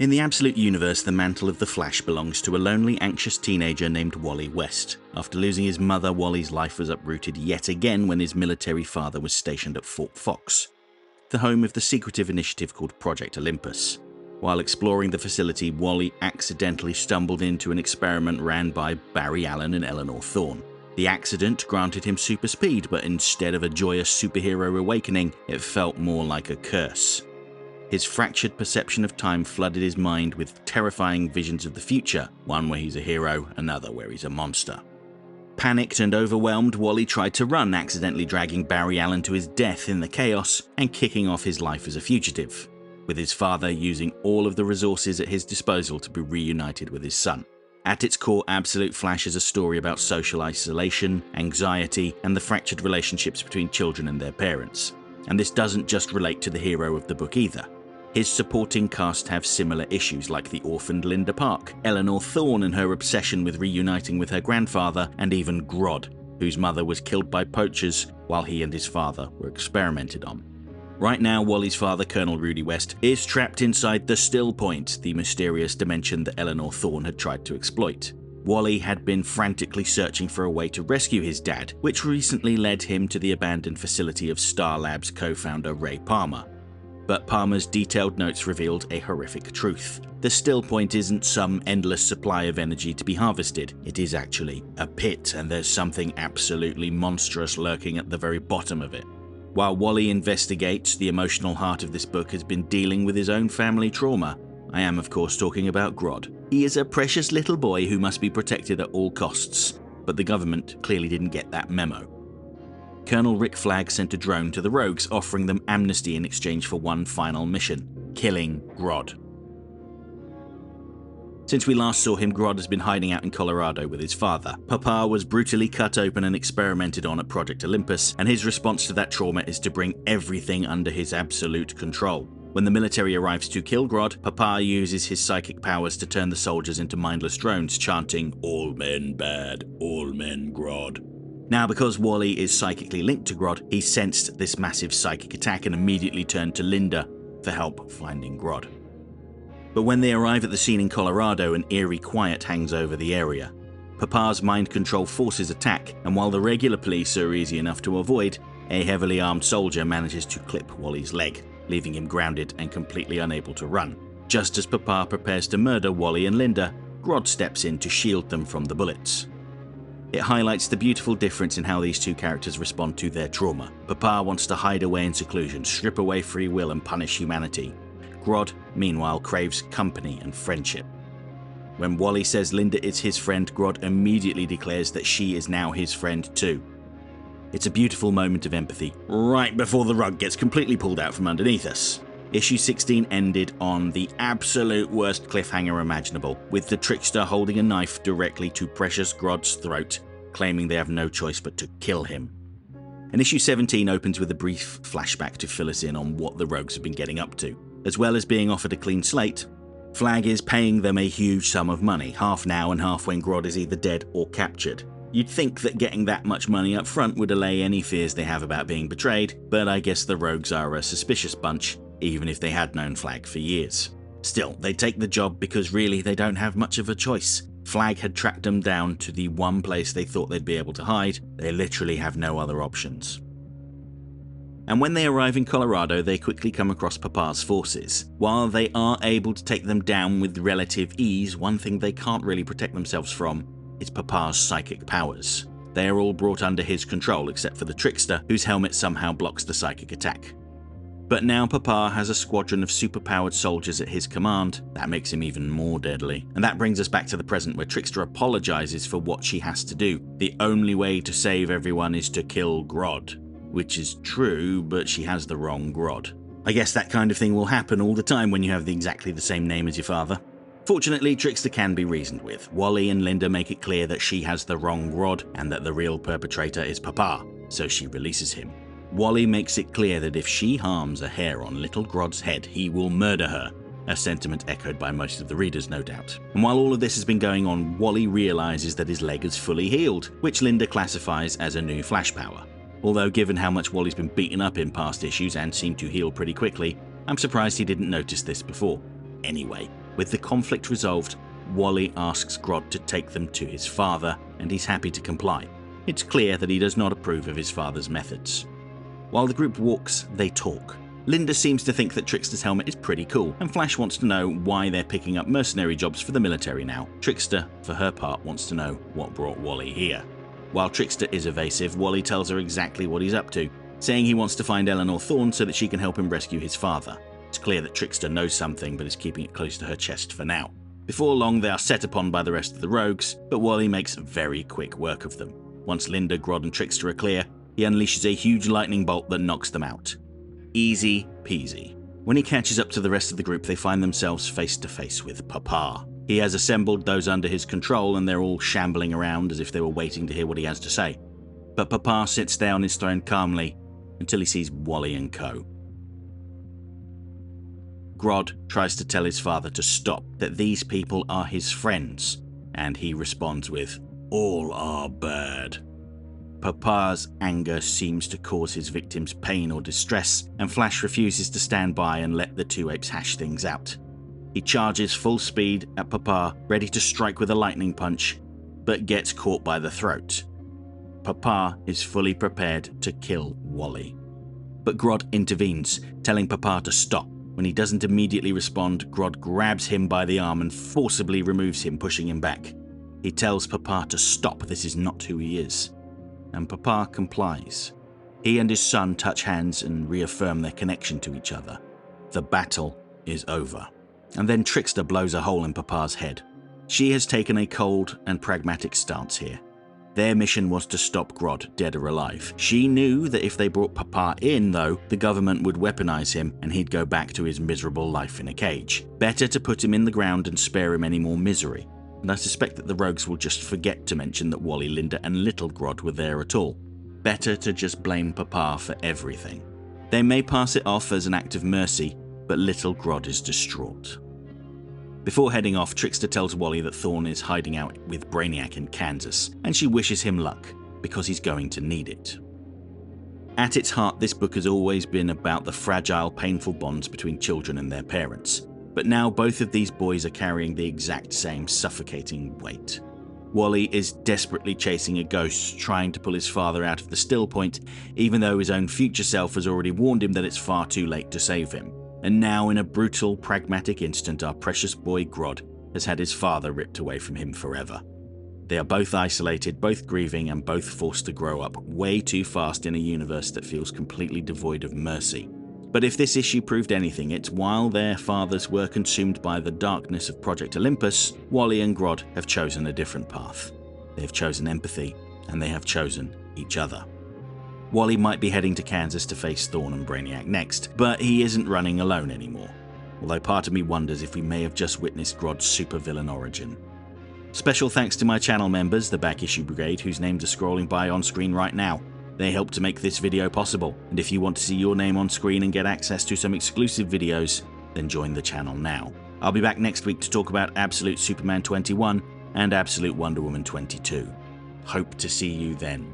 In the Absolute Universe, the mantle of the Flash belongs to a lonely, anxious teenager named Wally West. After losing his mother, Wally's life was uprooted yet again when his military father was stationed at Fort Fox, the home of the secretive initiative called Project Olympus. While exploring the facility, Wally accidentally stumbled into an experiment ran by Barry Allen and Eleanor Thorne. The accident granted him super speed, but instead of a joyous superhero awakening, it felt more like a curse. His fractured perception of time flooded his mind with terrifying visions of the future, one where he's a hero, another where he's a monster. Panicked and overwhelmed, Wally tried to run, accidentally dragging Barry Allen to his death in the chaos and kicking off his life as a fugitive, with his father using all of the resources at his disposal to be reunited with his son. At its core, Absolute Flash is a story about social isolation, anxiety, and the fractured relationships between children and their parents. And this doesn't just relate to the hero of the book either. His supporting cast have similar issues, like the orphaned Linda Park, Eleanor Thorne and her obsession with reuniting with her grandfather, and even Grodd, whose mother was killed by poachers while he and his father were experimented on. Right now, Wally's father, Colonel Rudy West, is trapped inside the Still Point, the mysterious dimension that Eleanor Thorne had tried to exploit. Wally had been frantically searching for a way to rescue his dad, which recently led him to the abandoned facility of Star Labs co-founder Ray Palmer. But Palmer's detailed notes revealed a horrific truth. The Still Point isn't some endless supply of energy to be harvested. It is actually a pit, and there's something absolutely monstrous lurking at the very bottom of it. While Wally investigates, the emotional heart of this book has been dealing with his own family trauma. I am, of course, talking about Grodd. He is a precious little boy who must be protected at all costs, but the government clearly didn't get that memo. Colonel Rick Flag sent a drone to the rogues, offering them amnesty in exchange for one final mission: killing Grodd. Since we last saw him, Grodd has been hiding out in Colorado with his father. Papa was brutally cut open and experimented on at Project Olympus, and his response to that trauma is to bring everything under his absolute control. When the military arrives to kill Grodd, Papa uses his psychic powers to turn the soldiers into mindless drones, chanting, "All men bad, all men Grodd." Now, because Wally is psychically linked to Grodd, he sensed this massive psychic attack and immediately turned to Linda for help finding Grodd. But when they arrive at the scene in Colorado, an eerie quiet hangs over the area. Papa's mind control forces attack, and while the regular police are easy enough to avoid, a heavily armed soldier manages to clip Wally's leg, leaving him grounded and completely unable to run. Just as Papa prepares to murder Wally and Linda, Grodd steps in to shield them from the bullets. It highlights the beautiful difference in how these two characters respond to their trauma. Papa wants to hide away in seclusion, strip away free will and punish humanity. Grodd, meanwhile, craves company and friendship. When Wally says Linda is his friend, Grodd immediately declares that she is now his friend too. It's a beautiful moment of empathy, right before the rug gets completely pulled out from underneath us. Issue 16 ended on the absolute worst cliffhanger imaginable, with the trickster holding a knife directly to precious Grodd's throat, claiming they have no choice but to kill him. And issue 17 opens with a brief flashback to fill us in on what the rogues have been getting up to. As well as being offered a clean slate, Flag is paying them a huge sum of money, half now and half when Grodd is either dead or captured. You'd think that getting that much money up front would allay any fears they have about being betrayed, but I guess the rogues are a suspicious bunch, even if they had known Flag for years. Still, they take the job because really they don't have much of a choice. Flag had tracked them down to the one place they thought they'd be able to hide. They literally have no other options. And when they arrive in Colorado, they quickly come across Papa's forces. While they are able to take them down with relative ease, one thing they can't really protect themselves from is Papa's psychic powers. They are all brought under his control except for the trickster, whose helmet somehow blocks the psychic attack. But now Papa has a squadron of superpowered soldiers at his command. That makes him even more deadly. And that brings us back to the present, where Trickster apologizes for what she has to do. The only way to save everyone is to kill Grodd. Which is true, but she has the wrong Grodd. I guess that kind of thing will happen all the time when you have exactly the same name as your father. Fortunately, Trickster can be reasoned with. Wally and Linda make it clear that she has the wrong Grodd and that the real perpetrator is Papa, so she releases him. Wally makes it clear that if she harms a hair on little Grodd's head, he will murder her, a sentiment echoed by most of the readers, no doubt. And while all of this has been going on, Wally realizes that his leg is fully healed, which Linda classifies as a new flash power. Although given how much Wally's been beaten up in past issues and seemed to heal pretty quickly, I'm surprised he didn't notice this before. Anyway, With the conflict resolved, Wally asks Grodd to take them to his father, and he's happy to comply. It's clear that he does not approve of his father's methods. While the group walks, they talk. Linda seems to think that Trickster's helmet is pretty cool, and Flash wants to know why they're picking up mercenary jobs for the military now. Trickster, for her part, wants to know what brought Wally here. While Trickster is evasive, Wally tells her exactly what he's up to, saying he wants to find Eleanor Thorne so that she can help him rescue his father. It's clear that Trickster knows something but is keeping it close to her chest for now. Before long, they are set upon by the rest of the rogues, but Wally makes very quick work of them. Once Linda, Grodd and Trickster are clear, he unleashes a huge lightning bolt that knocks them out. Easy peasy. When he catches up to the rest of the group, they find themselves face to face with Papa. He has assembled those under his control and they're all shambling around as if they were waiting to hear what he has to say. But Papa sits down his throne calmly until he sees Wally and co. Grodd tries to tell his father to stop, that these people are his friends, and he responds with, "All are bad." Papa's anger seems to cause his victims pain or distress, and Flash refuses to stand by and let the two apes hash things out. He charges full speed at Papa, ready to strike with a lightning punch, but gets caught by the throat. Papa is fully prepared to kill Wally. But Grodd intervenes, telling Papa to stop. When he doesn't immediately respond, Grodd grabs him by the arm and forcibly removes him, pushing him back. He tells Papa to stop, this is not who he is. And Papa complies. He and his son touch hands and reaffirm their connection to each other. The battle is over. And then Trickster blows a hole in Papa's head. She has taken a cold and pragmatic stance here. Their mission was to stop Grodd, dead or alive. She knew that if they brought Papa in, though, the government would weaponize him and he'd go back to his miserable life in a cage. Better to put him in the ground and spare him any more misery. And I suspect that the rogues will just forget to mention that Wally, Linda and little Grodd were there at all. Better to just blame Papa for everything. They may pass it off as an act of mercy, but little Grodd is distraught. Before heading off, Trickster tells Wally that Thorne is hiding out with Brainiac in Kansas, and she wishes him luck, because he's going to need it. At its heart, this book has always been about the fragile, painful bonds between children and their parents. But now both of these boys are carrying the exact same suffocating weight. Wally is desperately chasing a ghost, trying to pull his father out of the still point, even though his own future self has already warned him that it's far too late to save him. And now, in a brutal, pragmatic instant, our precious boy Grodd has had his father ripped away from him forever. They are both isolated, both grieving, and both forced to grow up way too fast in a universe that feels completely devoid of mercy. But if this issue proved anything, it's while their fathers were consumed by the darkness of Project Olympus, Wally and Grodd have chosen a different path. They have chosen empathy, and they have chosen each other. Wally might be heading to Kansas to face Thorne and Brainiac next, but he isn't running alone anymore. Although part of me wonders if we may have just witnessed Grodd's supervillain origin. Special thanks to my channel members, the Back Issue Brigade, whose names are scrolling by on screen right now. They helped to make this video possible, and if you want to see your name on screen and get access to some exclusive videos, then join the channel now. I'll be back next week to talk about Absolute Superman 21 and Absolute Wonder Woman 22. Hope to see you then.